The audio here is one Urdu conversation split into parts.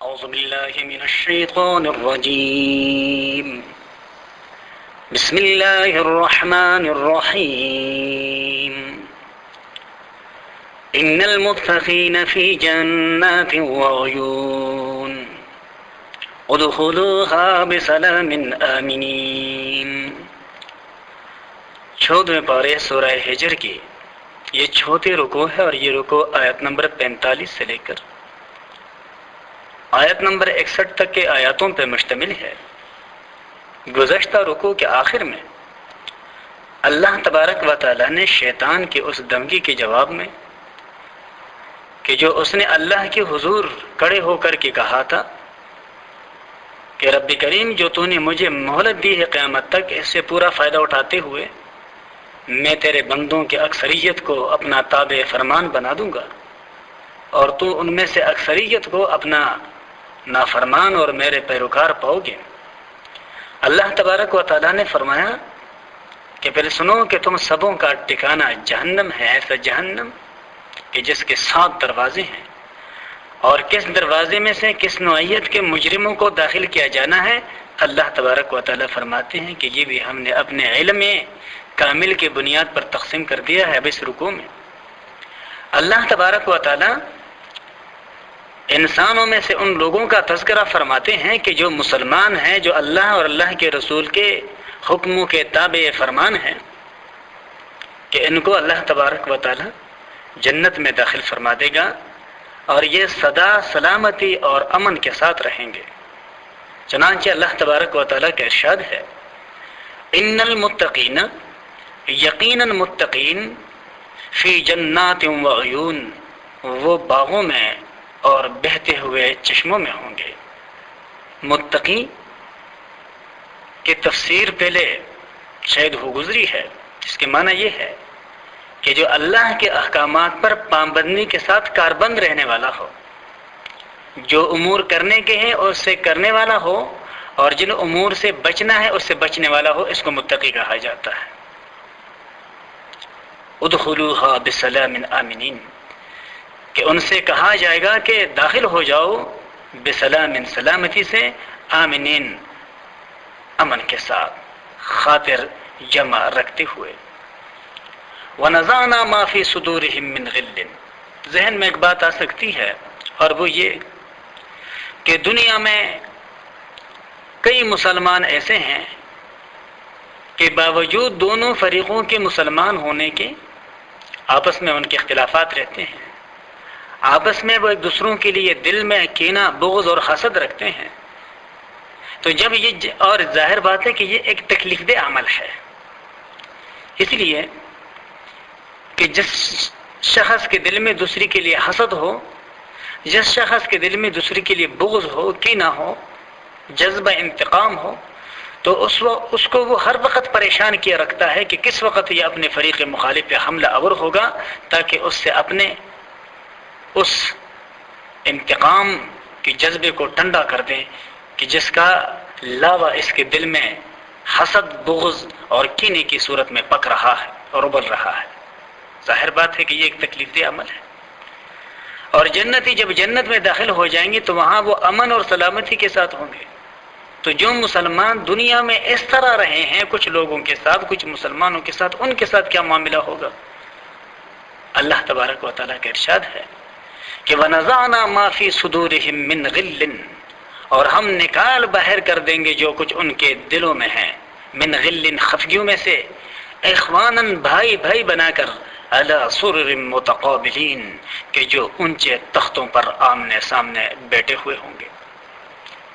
أعوذ بالله من الشيطان الرجيم بسم الله الرحمن الرحيم إن المتقين في جنات وعيون ادخلوها بسلام آمنين۔ 14ویں پارے سورہ ہجر کی یہ چھوٹے رکوع ہے اور یہ رکوع آیت نمبر 45 سے لے کر آیت نمبر 61 تک کے آیاتوں پر مشتمل ہے۔ گزشتہ رکوع کے آخر میں اللہ تبارک و تعالی نے شیطان کی اس دھمکی کے جواب میں کہ جو اس نے اللہ کے حضور کھڑے ہو کر کے کہا تھا کہ رب کریم جو تو نے مجھے مہلت دی ہے قیامت تک، اس سے پورا فائدہ اٹھاتے ہوئے میں تیرے بندوں کی اکثریت کو اپنا تابع فرمان بنا دوں گا اور تو ان میں سے اکثریت کو اپنا نافرمان اور میرے پیروکار پاؤ گے۔ اللہ تبارک و تعالیٰ نے فرمایا کہ پھر سنو کہ تم سبوں کا ٹھکانہ جہنم ہے، ایسا جہنم کہ جس کے 7 دروازے ہیں، اور کس دروازے میں سے کس نوعیت کے مجرموں کو داخل کیا جانا ہے اللہ تبارک و تعالیٰ فرماتے ہیں کہ یہ بھی ہم نے اپنے علم کامل کی بنیاد پر تقسیم کر دیا ہے۔ اب اس رکوع میں اللہ تبارک و تعالیٰ انسانوں میں سے ان لوگوں کا تذکرہ فرماتے ہیں کہ جو مسلمان ہیں، جو اللہ اور اللہ کے رسول کے حکموں کے تابع فرمان ہیں، کہ ان کو اللہ تبارک و تعالی جنت میں داخل فرما دے گا اور یہ سدا سلامتی اور امن کے ساتھ رہیں گے۔ چنانچہ اللہ تبارک و تعالی کا ارشاد ہے، ان المتقین، یقیناً متقین، فی جنات و عیون، وہ باغوں میں اور بہتے ہوئے چشموں میں ہوں گے۔ متقی کی تفسیر پہلے شاید ہو گزری ہے، جس کے معنی یہ ہے کہ جو اللہ کے احکامات پر پابندی کے ساتھ کاربند رہنے والا ہو، جو امور کرنے کے ہیں اس سے کرنے والا ہو، اور جن امور سے بچنا ہے اس سے بچنے والا ہو، اس کو متقی کہا جاتا ہے۔ ادخلوها بسلام آمنین، کہ ان سے کہا جائے گا کہ داخل ہو جاؤ بسلام، سلامتی سے، آمنین، امن کے ساتھ، خاطر جمع رکھتے ہوئے۔ وَنَزَعْنَا مَا فِي صُدُورِهِم مِّن غِلٍّ، ذہن میں ایک بات آ سکتی ہے، اور وہ یہ کہ دنیا میں کئی مسلمان ایسے ہیں کہ باوجود دونوں فریقوں کے مسلمان ہونے کے آپس میں ان کے اختلافات رہتے ہیں، آپس میں وہ ایک دوسروں کے لیے دل میں کینہ، بغض اور حسد رکھتے ہیں۔ تو جب یہ، اور ظاہر بات ہے کہ یہ ایک تکلیف دہ عمل ہے، اس لیے کہ جس شخص کے دل میں دوسری کے لیے حسد ہو، جس شخص کے دل میں دوسری کے لیے بغض ہو، کینہ ہو، جذبہ انتقام ہو، تو اس کو وہ ہر وقت پریشان کیا رکھتا ہے کہ کس وقت یہ اپنے فریق مخالف پہ حملہ آور ہوگا تاکہ اس سے اپنے اس انتقام کے جذبے کو ٹھنڈا کر دیں کہ جس کا لاوا اس کے دل میں حسد، بغض اور کینے کی صورت میں پک رہا ہے اور ابل رہا ہے۔ ظاہر بات ہے کہ یہ ایک تکلیف دہ عمل ہے۔ اور جنتی جب جنت میں داخل ہو جائیں گے تو وہاں وہ امن اور سلامتی کے ساتھ ہوں گے۔ تو جو مسلمان دنیا میں اس طرح رہے ہیں کچھ لوگوں کے ساتھ، کچھ مسلمانوں کے ساتھ، ان کے ساتھ کیا معاملہ ہوگا؟ اللہ تبارک و تعالیٰ کا ارشاد ہے کہ وَنَزَعْنَا مَا فِي صُدُورِهِم مِّن غِلٍّ، اور ہم نکال باہر کر دیں گے جو کچھ ان کے دلوں میں ہے، من غل، خفگیوں میں سے، اخواناً، بھائی بھائی بنا کر، علی سرر متقابلین، کہ جو اونچے تختوں پر آمنے سامنے بیٹھے ہوئے ہوں گے۔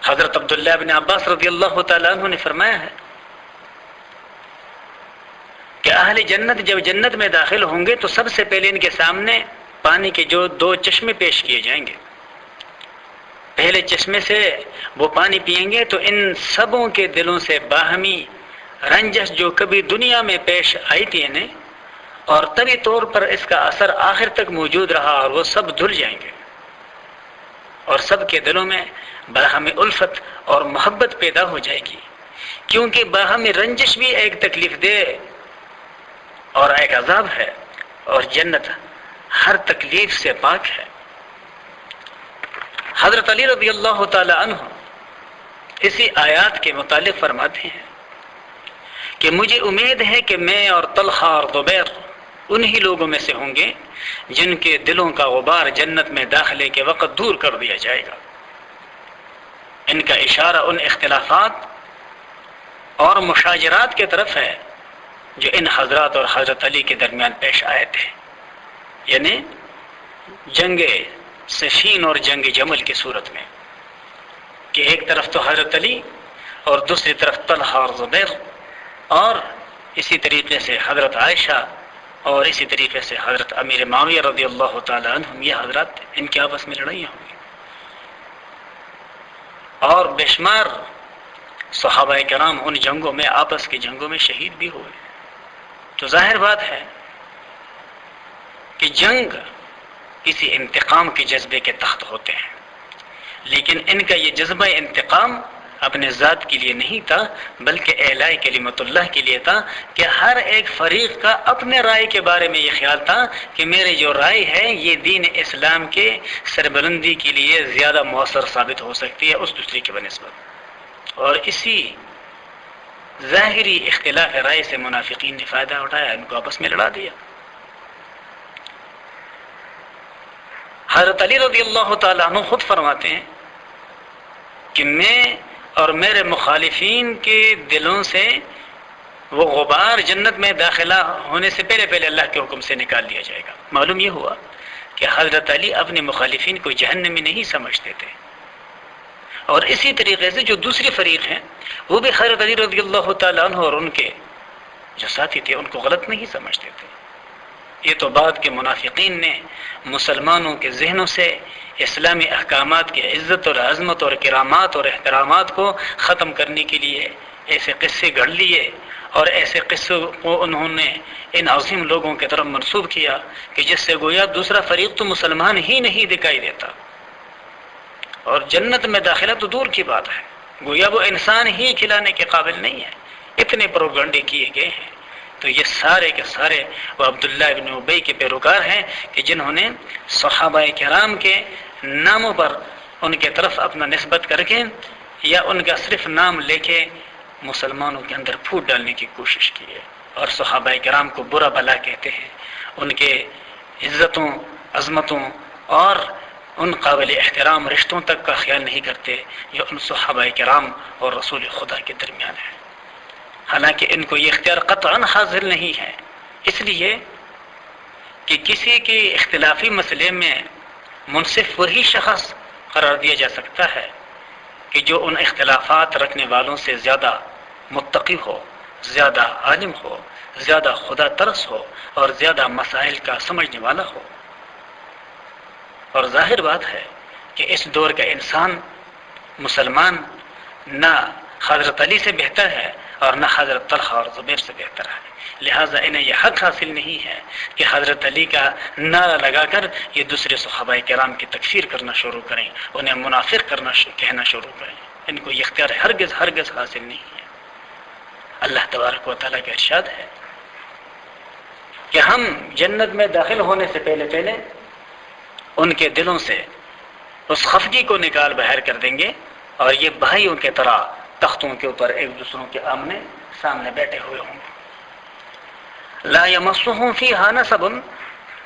حضرت عبداللہ بن عباس رضی اللہ تعالیٰ عنہ نے فرمایا ہے کہ اہل جنت جب جنت میں داخل ہوں گے تو سب سے پہلے ان کے سامنے پانی کے جو 2 چشمے پیش کیے جائیں گے۔ پہلے چشمے سے وہ پانی پئیں گے تو ان سبوں کے دلوں سے باہمی رنجش جو کبھی دنیا میں پیش آئی تھی انہیں، اور طبی طور پر اس کا اثر آخر تک موجود رہا، اور وہ سب دھل جائیں گے، اور سب کے دلوں میں باہمی الفت اور محبت پیدا ہو جائے گی، کیونکہ باہمی رنجش بھی ایک تکلیف دہ اور ایک عذاب ہے، اور جنت ہر تکلیف سے پاک ہے۔ حضرت علی رضی اللہ تعالی عنہ اسی آیات کے متعلق فرماتے ہیں کہ مجھے امید ہے کہ میں اور طلحہ اور زبیر انہی لوگوں میں سے ہوں گے جن کے دلوں کا غبار جنت میں داخلے کے وقت دور کر دیا جائے گا۔ ان کا اشارہ ان اختلافات اور مشاجرات کی طرف ہے جو ان حضرات اور حضرت علی کے درمیان پیش آئے تھے، یعنی جنگ صفین اور جنگ جمل کی صورت میں، کہ ایک طرف تو حضرت علی اور دوسری طرف طلحہ اور زبیر، اور اسی طریقے سے حضرت عائشہ اور اسی طریقے سے حضرت امیر معاویہ رضی اللہ تعالی عنہم، یہ حضرات ان کے آپس میں لڑائیاں ہوئی اور بے شمار صحابہ کرام ان جنگوں میں، آپس کی جنگوں میں شہید بھی ہوئے۔ تو ظاہر بات ہے کہ جنگ کسی انتقام کے جذبے کے تحت ہوتے ہیں، لیکن ان کا یہ جذبہ انتقام اپنے ذات کے لیے نہیں تھا، بلکہ اعلاء کلمت اللہ کے لیے تھا، کہ ہر ایک فریق کا اپنے رائے کے بارے میں یہ خیال تھا کہ میری جو رائے ہے یہ دین اسلام کے سربلندی کے لیے زیادہ مؤثر ثابت ہو سکتی ہے اس دوسرے کی بنسبت۔ اور اسی ظاہری اختلاف رائے سے منافقین نے فائدہ اٹھایا، ان کو آپس میں لڑا دیا۔ حضرت علی رضی اللہ تعالیٰ عنہ خود فرماتے ہیں کہ میں اور میرے مخالفین کے دلوں سے وہ غبار جنت میں داخلہ ہونے سے پہلے پہلے اللہ کے حکم سے نکال دیا جائے گا۔ معلوم یہ ہوا کہ حضرت علی اپنے مخالفین کو جہنمی نہیں سمجھتے تھے، اور اسی طریقے سے جو دوسری فریق ہیں وہ بھی حضرت علی رضی اللہ تعالیٰ عنہ اور ان کے جو ساتھی تھے ان کو غلط نہیں سمجھتے تھے۔ یہ تو بعد کے منافقین نے مسلمانوں کے ذہنوں سے اسلامی احکامات کی عزت اور عظمت اور کرامات اور احترامات کو ختم کرنے کے لیے ایسے قصے گھڑ لیے، اور ایسے قصوں کو انہوں نے ان عظیم لوگوں کی طرف منسوب کیا کہ جس سے گویا دوسرا فریق تو مسلمان ہی نہیں دکھائی دیتا، اور جنت میں داخلہ تو دور کی بات ہے، گویا وہ انسان ہی کھلانے کے قابل نہیں ہے۔ اتنے پروپیگنڈے کیے گئے ہیں۔ تو یہ سارے کے سارے وہ عبداللہ ابن ابی کے پیروکار ہیں کہ جنہوں نے صحابہ کرام کے ناموں پر ان کے طرف اپنا نسبت کر کے یا ان کا صرف نام لے کے مسلمانوں کے اندر پھوٹ ڈالنے کی کوشش کی ہے، اور صحابہ کرام کو برا بھلا کہتے ہیں، ان کے عزتوں، عظمتوں اور ان قابل احترام رشتوں تک کا خیال نہیں کرتے جو ان صحابہ کرام اور رسول خدا کے درمیان ہے، حالانکہ ان کو یہ اختیار قطعاً حاصل نہیں ہے، اس لیے کہ کسی کے اختلافی مسئلے میں منصف وہی شخص قرار دیا جا سکتا ہے کہ جو ان اختلافات رکھنے والوں سے زیادہ متقی ہو، زیادہ عالم ہو، زیادہ خدا ترس ہو اور زیادہ مسائل کا سمجھنے والا ہو۔ اور ظاہر بات ہے کہ اس دور کا انسان مسلمان نہ حضرت علی سے بہتر ہے اور نہ حضرت طلحہ اور زبیر سے بہتر ہے، لہٰذا انہیں یہ حق حاصل نہیں ہے کہ حضرت علی کا نعرہ لگا کر یہ دوسرے صحابہ کرام کی تکفیر کرنا شروع کریں، انہیں منافق کہنا شروع کریں۔ ان کو یہ اختیار ہرگز حاصل نہیں ہے۔ اللہ تبارک و تعالیٰ کا ارشاد ہے کہ ہم جنت میں داخل ہونے سے پہلے پہلے ان کے دلوں سے اس خفگی کو نکال باہر کر دیں گے، اور یہ بھائیوں کی طرح تختوں کے اوپر ایک دوسروں کے آمنے سامنے بیٹھے ہوئے ہوں گے۔ لا یمسہم فیہا نصب،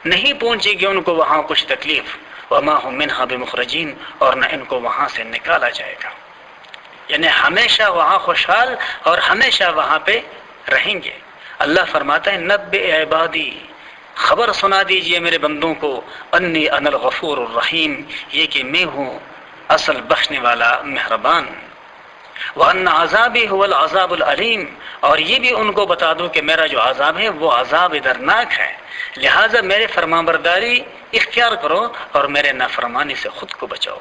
نہیں پہنچے گی ان کو وہاں کچھ تکلیف، وما ہم منہا بمخرجین، اور نہ ان کو وہاں سے نکالا جائے گا، یعنی ہمیشہ وہاں خوشحال اور ہمیشہ وہاں پہ رہیں گے۔ اللہ فرماتا ہے نبئ عبادی، خبر سنا دیجئے میرے بندوں کو، انی انا الغفور الرحیم، یہ کہ میں ہوں اصل بخشنے والا مہربان، وان عذابی هو العذاب العلیم، اور یہ بھی ان کو بتا دو کہ میرا جو عذاب ہے وہ عذاب دردناک ہے، لہٰذا میرے فرمانبرداری اختیار کرو اور میرے نافرمانی سے خود کو بچاؤ۔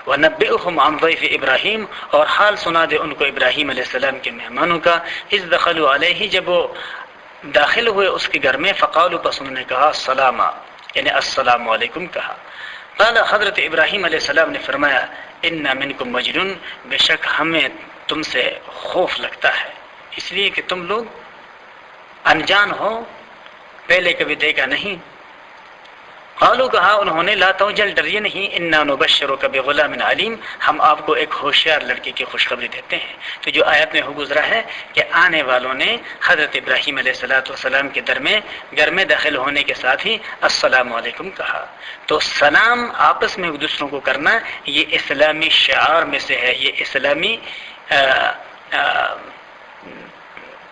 وَنَبِّئُهُمْ عَنْ ضَيْفِ ابراہیم، اور حال سنا دے ان کو ابراہیم علیہ السلام کے مہمانوں کا، اذ دخلوا علیہ، جب وہ داخل ہوئے اس کے گھر میں، فقالوا، پس انہوں نے کہا سلاما، یعنی السلام علیکم کہا۔ قال، حضرت ابراہیم علیہ السلام نے فرمایا انا منکم وجلون، بے شک ہمیں تم سے خوف لگتا ہے، اس لیے کہ تم لوگ انجان ہو، پہلے کبھی دیکھا نہیں، قالوا کہا انہوں نے لا توجل ڈریے نہیں انا نبشرک بغلام علیم ہم آپ کو ایک ہوشیار لڑکے کی خوشخبری دیتے ہیں. تو جو آیت میں ہو گزرا ہے کہ آنے والوں نے حضرت ابراہیم علیہ السلام کے گھر میں داخل ہونے کے ساتھ ہی السلام علیکم کہا. تو سلام آپس میں ایک دوسروں کو کرنا یہ اسلامی شعار میں سے ہے، یہ اسلامی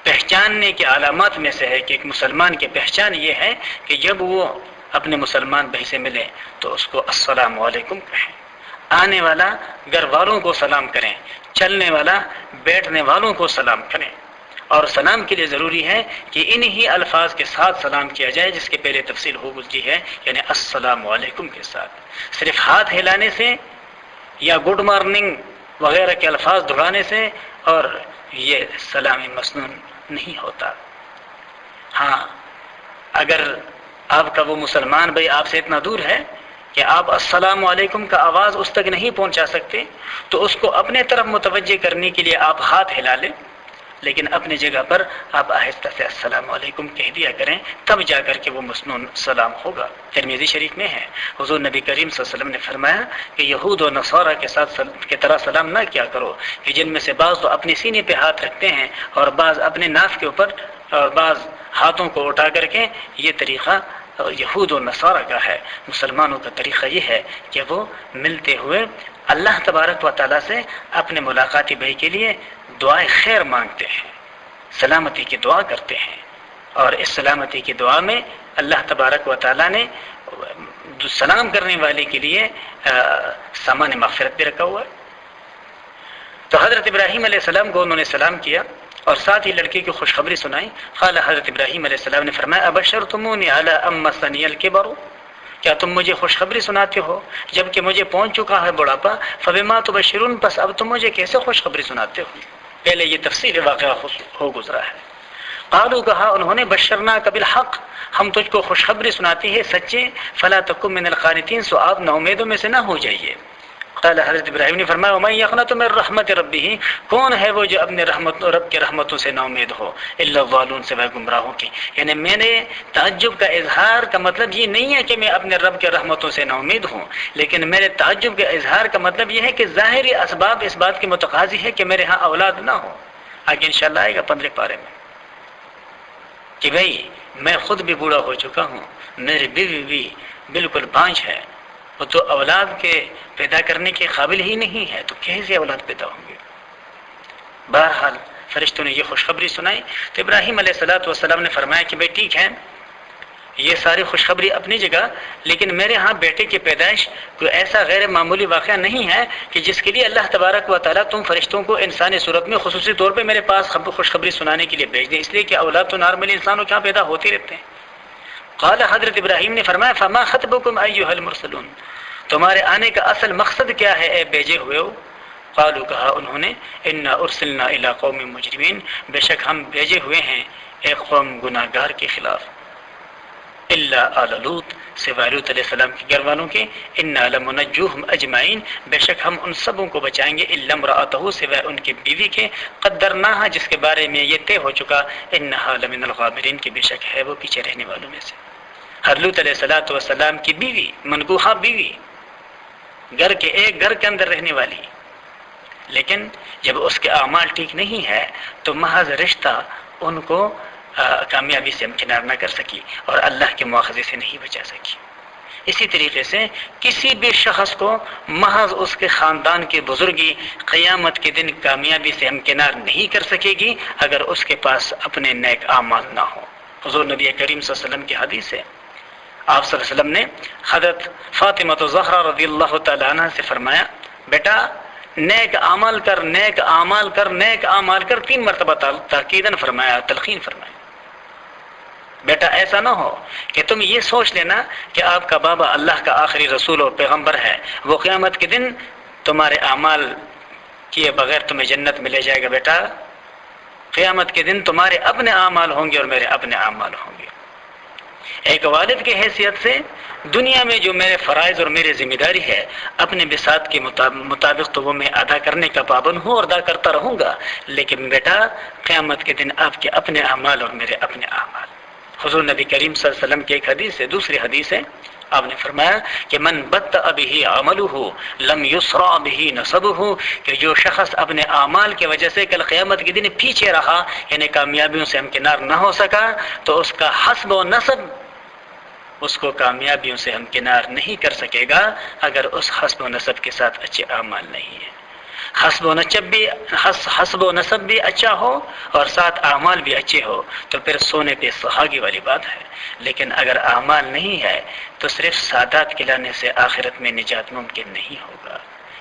پہچاننے کے علامات میں سے ہے کہ ایک مسلمان کی پہچان یہ ہے کہ جب وہ اپنے مسلمان بھائی سے ملے تو اس کو السلام علیکم کہیں. آنے والا گھر والوں کو سلام کریں، چلنے والا بیٹھنے والوں کو سلام کریں. اور سلام کے لیے ضروری ہے کہ انہی الفاظ کے ساتھ سلام کیا جائے جس کے پہلے تفصیل ہو گزری ہے، یعنی السلام علیکم کے ساتھ. صرف ہاتھ ہلانے سے یا گڈ مارننگ وغیرہ کے الفاظ دہرانے سے اور یہ سلام مسنون نہیں ہوتا. ہاں اگر آپ کا وہ مسلمان بھائی آپ سے اتنا دور ہے کہ آپ السلام علیکم کا آواز اس تک نہیں پہنچا سکتے تو اس کو اپنے طرف متوجہ کرنے کے لیے آپ ہاتھ ہلا لیں، لیکن اپنی جگہ پر آپ آہستہ سے السلام علیکم کہہ دیا کریں، تب جا کر کے وہ مسنون سلام ہوگا. ترمذی شریف میں ہے حضور نبی کریم صلی اللہ علیہ وسلم نے فرمایا کہ یہود و نصارہ کے ساتھ کی طرح سلام نہ کیا کرو کہ جن میں سے بعض تو اپنے سینے پہ ہاتھ رکھتے ہیں اور بعض اپنے ناف کے اوپر اور بعض ہاتھوں کو اٹھا کر کے. یہ طریقہ یہود و نصارہ کا ہے. مسلمانوں کا طریقہ یہ ہے کہ وہ ملتے ہوئے اللہ تبارک و تعالیٰ سے اپنے ملاقاتی بھائی کے لیے دعائے خیر مانگتے ہیں، سلامتی کی دعا کرتے ہیں، اور اس سلامتی کی دعا میں اللہ تبارک و تعالیٰ نے سلام کرنے والے کے لیے سامان مغفرت بھی رکھا ہوا ہے. تو حضرت ابراہیم علیہ السلام کو انہوں نے سلام کیا اور ساتھ ہی لڑکے کی خوشخبری سنائی. قال حضرت ابراہیم علیہ السلام نے فرمایا ابشرتمونی علی ام مسنی الکبر، کیا تم مجھے خوشخبری سناتے ہو جب کہ مجھے پہنچ چکا ہے بڑھاپا؟ فبما تبشرون، پس اب تم مجھے کیسے خوشخبری سناتے ہو؟ پہلے یہ تفصیل واقعہ ہو گزرا ہے. قالوا کہا انہوں نے بشرناک بالحق، ہم تجھ کو خوشخبری سناتی ہے سچے، فلا تکن من القانتین، سو آپ نا امیدوں میں سے نہ ہو جائیے. قال حضرت ابراہیم نے فرمایا ومن یقنط من رحمت ربہ، کون ہے وہ جو اپنے رب کے رحمتوں سے نا امید ہو؟ الا الضالون، سوائے گمراہوں کی. یعنی میرے تعجب کا اظہار کا مطلب یہ نہیں ہے کہ میں اپنے رب کے رحمتوں سے نا امید ہوں، لیکن میرے تعجب کے اظہار کا مطلب یہ ہے کہ ظاہری اسباب اس بات کی متقاضی ہے کہ میرے ہاں اولاد نہ ہو. آگے انشاءاللہ آئے گا 15 پارے میں کہ بھائی میں خود بھی بوڑھا ہو چکا ہوں، میری بیوی بھی بالکل بانجھ ہے، وہ تو اولاد کے پیدا کرنے کے قابل ہی نہیں ہے، تو کیسے اولاد پیدا ہوں گے؟ بہرحال فرشتوں نے یہ خوشخبری سنائی. تو ابراہیم علیہ السلام نے فرمایا کہ بھائی ٹھیک ہے، یہ ساری خوشخبری اپنی جگہ، لیکن میرے ہاں بیٹے کی پیدائش کوئی ایسا غیر معمولی واقعہ نہیں ہے کہ جس کے لیے اللہ تبارک و تعالیٰ تم فرشتوں کو انسانی صورت میں خصوصی طور پہ میرے پاس خوشخبری سنانے کے لیے بھیج دیں، اس لیے کہ اولاد تو نارملی انسانوں کے ہاں پیدا ہوتے رہتے ہیں. قال حضرت ابراہیم نے فرمایا فما خطبکم ایھا المرسلون، تمہارے آنے کا اصل مقصد کیا ہے اے بھیجے ہوئے ہو؟ قالوا کہا انہوں نے انا ارسلنا الی قوم مجرمین، بے شک ہم بھیجے ہوئے ہیں ایک قوم گناہ گار کے خلاف. الا آل لوط، سوائے لوط علیہ السلام کے گھر والوں کے. انا لمنجوہم اجمعین، بے شک ہم ان سبوں کو بچائیں گے، الا امرأتہ، سوائے ان کی بیوی کے، قدرناہا، جس کے بارے میں یہ طے ہو چکا، انہا لمن الغابرین، کی بے شک ہے وہ پیچھے رہنے والوں میں سے. حضرت علیہ السلام کی بیوی، منکوحہ بیوی، گھر کے ایک گھر کے اندر رہنے والی، لیکن جب اس کے اعمال ٹھیک نہیں ہے تو محض رشتہ ان کو کامیابی سے امکنار نہ کر سکی اور اللہ کے مواخذے سے نہیں بچا سکی. اسی طریقے سے کسی بھی شخص کو محض اس کے خاندان کی بزرگی قیامت کے دن کامیابی سے امکنار نہیں کر سکے گی اگر اس کے پاس اپنے نیک اعمال نہ ہو. حضور نبی کریم صلی اللہ علیہ وسلم کی حدیث ہے، آپ صلی اللہ علیہ وسلم نے حضرت فاطمہ زہرا رضی اللہ تعالی عنہ سے فرمایا بیٹا نیک اعمال کر، نیک اعمال کر، نیک اعمال کر، 3 مرتبہ تاکیداً فرمایا، تلقین فرمایا. بیٹا ایسا نہ ہو کہ تم یہ سوچ لینا کہ آپ کا بابا اللہ کا آخری رسول اور پیغمبر ہے، وہ قیامت کے دن تمہارے اعمال کیے بغیر تمہیں جنت میں لے جائے گا. بیٹا قیامت کے دن تمہارے اپنے اعمال ہوں گے اور میرے اپنے اعمال ہوں گے. ایک والد کی حیثیت سے دنیا میں جو میرے فرائض اور میری ذمہ داری ہے اپنے بساط کے مطابق تو وہ میں ادا کرنے کا پابند ہوں اور ادا کرتا رہوں گا، لیکن بیٹا قیامت کے دن آپ کے اپنے اعمال اور میرے اپنے اعمال حضور نبی کریم صلی اللہ علیہ وسلم کی ایک حدیث ہے، دوسری حدیث ہے، آپ نے فرمایا کہ من بطأ به عمله لم يسرع به نسبه، کہ جو شخص اپنے اعمال کی وجہ سے کل قیامت کے دن پیچھے رہا، یعنی کامیابیوں سے ہمکنار نہ ہو سکا، تو اس کا حسب و نسب اس کو کامیابیوں سے ہمکنار نہیں کر سکے گا اگر اس حسب و نسب کے ساتھ اچھے اعمال نہیں ہیں۔ حسب و نسب بھی اچھا ہو اور ساتھ اعمال بھی اچھے ہو تو پھر سونے پہ سہاگی والی بات ہے، لیکن اگر اعمال نہیں ہے تو صرف سعادت کھلانے سے آخرت میں نجات ممکن نہیں ہوگا۔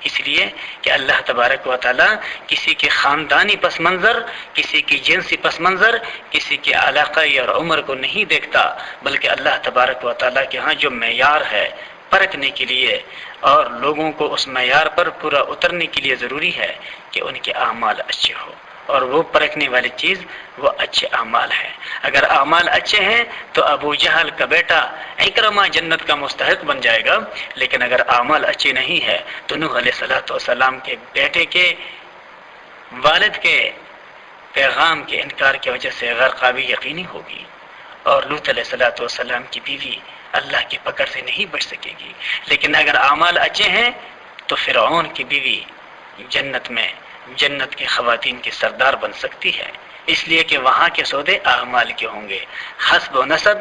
اس لیے کہ اللہ تبارک و تعالی کسی کے خاندانی پس منظر، کسی کی جنسی پس منظر، کسی کے علاقائی اور عمر کو نہیں دیکھتا، بلکہ اللہ تبارک و تعالی کے ہاں جو معیار ہے پرکھنے کے لیے اور لوگوں کو اس معیار پر پورا اترنے کے لیے ضروری ہے کہ ان کے اعمال اچھے ہوں، اور وہ پرکھنے والی چیز وہ اچھے اعمال ہیں۔ اگر اعمال اچھے ہیں تو ابو جہل کا بیٹا اکرمہ جنت کا مستحق بن جائے گا، لیکن اگر اعمال اچھے نہیں ہے تو نوح علیہ السلام کے بیٹے کے والد کے پیغام کے انکار کی وجہ سے غرقابی یقینی ہوگی، اور لوط علیہ السلام کی بیوی اللہ کی پکڑ سے نہیں بچ سکے گی۔ لیکن اگر اعمال اچھے ہیں تو فرعون کی بیوی جنت میں جنت کی خواتین کی سردار بن سکتی ہے، اس لیے کہ وہاں کے سودے اعمال کے ہوں گے، حسب و نسب،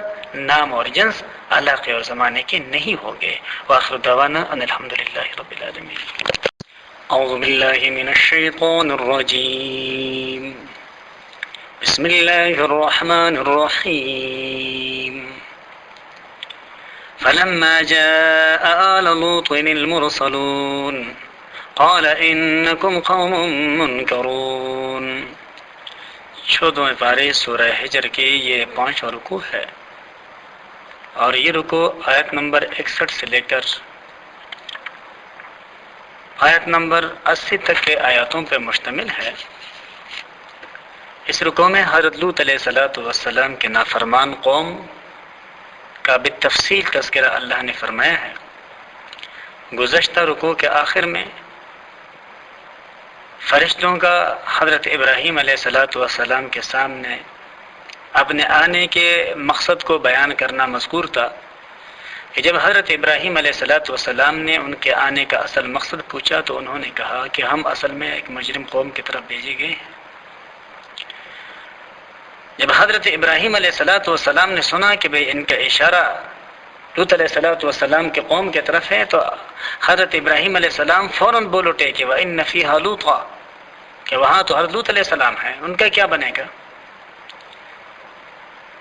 نام اور جنس، علاقے اور زمانے کے نہیں ہوں گے۔ وآخر دعوانا ان الحمدللہ رب العالمین۔ اعوذ باللہ من الشیطان الرجیم، بسم اللہ الرحمن الرحیم۔ فلما جاء آل لوط المرسلون قال انکم قوم منکرون۔ 14ویں پارے سورہ ہجر کے یہ 5واں رکوع ہے، اور یہ رکوع آیت نمبر 61 سے لے کر آیت نمبر 80 تک کے آیاتوں پر مشتمل ہے۔ اس رکوع میں حضرت لوط علیہ السلام کے نافرمان قوم کا بالتفصیل تذکرہ اللہ نے فرمایا ہے۔ گزشتہ رکوع کے آخر میں فرشتوں کا حضرت ابراہیم علیہ السلام کے سامنے اپنے آنے کے مقصد کو بیان کرنا مذکور تھا کہ جب حضرت ابراہیم علیہ السلام نے ان کے آنے کا اصل مقصد پوچھا تو انہوں نے کہا کہ ہم اصل میں ایک مجرم قوم کی طرف بھیجے گئے ہیں۔ جب حضرت ابراہیم علیہ السلام نے سنا کہ بھئی ان کا اشارہ لوط علیہ السلام کے قوم کی طرف ہے تو حضرت ابراہیم علیہ السلام فوراً بول اٹھے کہ وَإِنَّ فِيهَا لُوطًا، کہ وہاں تو حضرت لوط علیہ السلام ہے، ان کا کیا بنے گا؟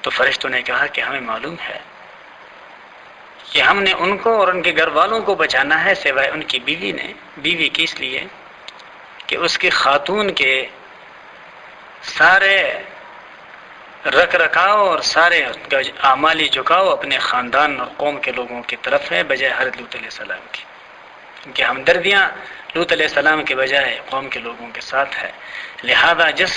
تو فرشتوں نے کہا کہ ہمیں معلوم ہے کہ ہم نے ان کو اور ان کے گھر والوں کو بچانا ہے سوائے ان کی بیوی کی، اس لیے کہ اس کی خاتون کے سارے رکھ رکھاؤ اور سارے اعمالی جھکاؤ اپنے خاندان اور قوم کے لوگوں کی طرف ہے بجائے حضرت لوط علیہ السلام کی، کیونکہ ہمدردیاں لوط علیہ السلام کے بجائے قوم کے لوگوں کے ساتھ ہے، لہذا جس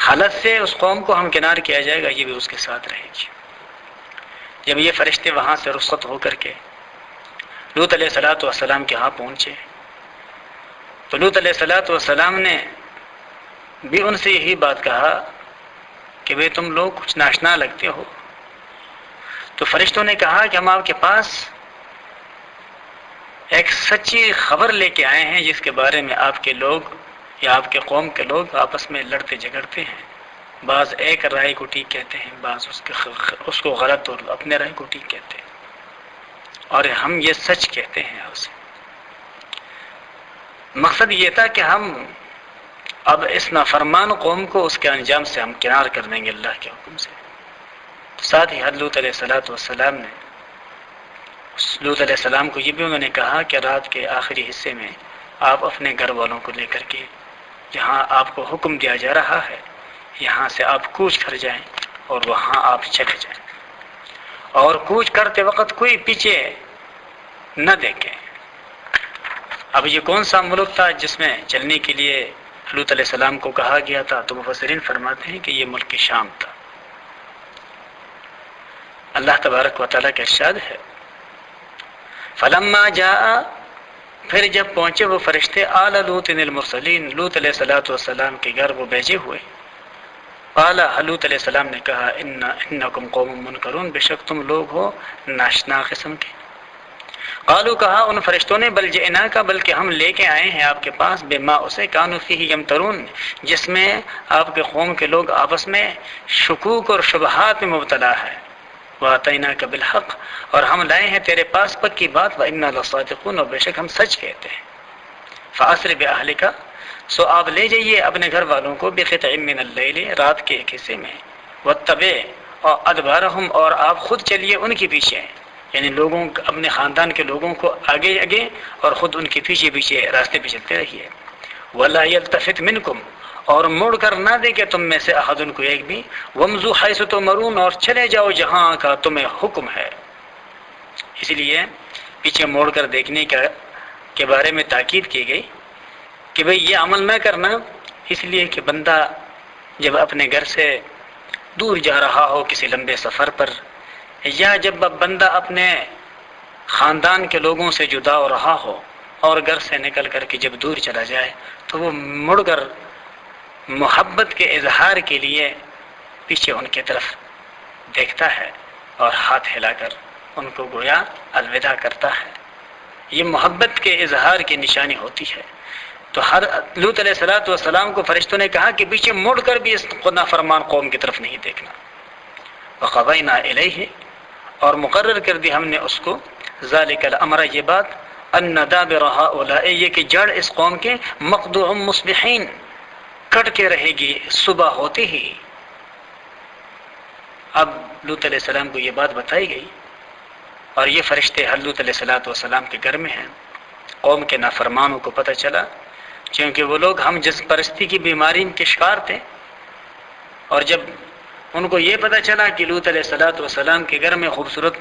حالت سے اس قوم کو ہمکنار کیا جائے گا یہ بھی اس کے ساتھ رہے گی۔ جب یہ فرشتے وہاں سے رخصت ہو کر کے لوط علیہ السلام کے ہاں پہنچے تو لوط علیہ السلام نے بھی ان سے یہی بات کہا کہ بھئی تم لوگ کچھ ناشنا لگتے ہو۔ تو فرشتوں نے کہا کہ ہم آپ کے پاس ایک سچی خبر لے کے آئے ہیں جس کے بارے میں آپ کے لوگ یا آپ کے قوم کے لوگ آپس میں لڑتے جھگڑتے ہیں، بعض ایک رائے کو ٹھیک کہتے ہیں، بعض اس کو غلط اور اپنے رائے کو ٹھیک کہتے ہیں، اور ہم یہ سچ کہتے ہیں آپ سے۔ مقصد یہ تھا کہ ہم اب اس نافرمان قوم کو اس کے انجام سے ہم کنار کر دیں گے اللہ کے حکم سے۔ ساتھ ہی حضرت لوط علیہ السلام نے لوط علیہ السلام کو یہ بھی انہوں نے کہا کہ رات کے آخری حصے میں آپ اپنے گھر والوں کو لے کر کے جہاں آپ کو حکم دیا جا رہا ہے یہاں سے آپ کوچ کر جائیں اور وہاں آپ چلے جائیں، اور کوچ کرتے وقت کوئی پیچھے نہ دیکھیں۔ اب یہ کون سا ملک تھا جس میں چلنے کے لیے لوط علیہ السلام کو کہا گیا تھا؟ تو مفسرین فرماتے ہیں کہ یہ ملک شام تھا۔ اللہ تبارک و تعالیٰ کا ارشاد ہے فلما جاء، پھر جب پہنچے وہ فرشتے آل لوط المرسلین، لوط علیہ السلام کے گھر وہ بھیجے ہوئے، قال حلوت علیہ السلام نے کہا انکم قوم منکرون، بے شک تم لوگ ہو ناشنا قسم کے۔ قالوا کہا ان فرشتوں نے بل جئناک، بلکہ ہم لے کے آئے ہیں آپ کے پاس بما اسے کانوا فیہ یمترون، جس میں آپ کے قوم کے لوگ آپس میں شکوک اور شبہات میں مبتلا ہے۔ واتیناک بالحق، اور ہم لائے ہیں تیرے پاس پکی بات، وانا لصادقون، اور بے شک ہم سچ کہتے ہیں۔ فاسر باہلک، سو آپ لے جائیے اپنے گھر والوں کو بقطع من اللیل، رات کے ایک حصے میں، واتبع ادبارہم، اور آپ خود چلیے ان کے پیچھے، یعنی لوگوں اپنے خاندان کے لوگوں کو آگے آگے اور خود ان کے پیچھے پیچھے راستے پہ چلتے رہیے۔ ولا یلتفت منکم، اور موڑ کر نہ دیکھے تم میں سے احد کو ایک بھی، وامضوا حیث تؤمرون، اور چلے جاؤ جہاں کا تمہیں حکم ہے۔ اس لیے پیچھے موڑ کر دیکھنے کے بارے میں تاکید کی گئی کہ بھئی یہ عمل نہ کرنا، اس لیے کہ بندہ جب اپنے گھر سے دور جا رہا ہو کسی لمبے سفر پر، یا جب بندہ اپنے خاندان کے لوگوں سے جدا ہو رہا ہو اور گھر سے نکل کر کے جب دور چلا جائے تو وہ مڑ کر محبت کے اظہار کے لیے پیچھے ان کی طرف دیکھتا ہے اور ہاتھ ہلا کر ان کو گویا الوداع کرتا ہے۔ یہ محبت کے اظہار کی نشانی ہوتی ہے۔ تو ہر لوط علیہ السلام کو فرشتوں نے کہا کہ پیچھے مڑ کر بھی اس نافرمان قوم کی طرف نہیں دیکھنا۔ وقضینا الیہ، اور مقرر کر دی ہم نے اس کو، ذالک الامر، یہ بات، ان دابر ہؤلاء، یہ کہ جڑ اس قوم کے، مقطوع مصبحین، کٹ کے رہے گی صبح ہوتے ہی۔ اب لوط علیہ السلام کو یہ بات بتائی گئی اور یہ فرشتے لوط علیہ السلام کے گھر میں ہیں۔ قوم کے نافرمانوں کو پتہ چلا، کیونکہ وہ لوگ ہم جس پرستی کی بیماری کے شکار تھے، اور جب ان کو یہ پتہ چلا کہ لوط علیہ السلام کے گھر میں خوبصورت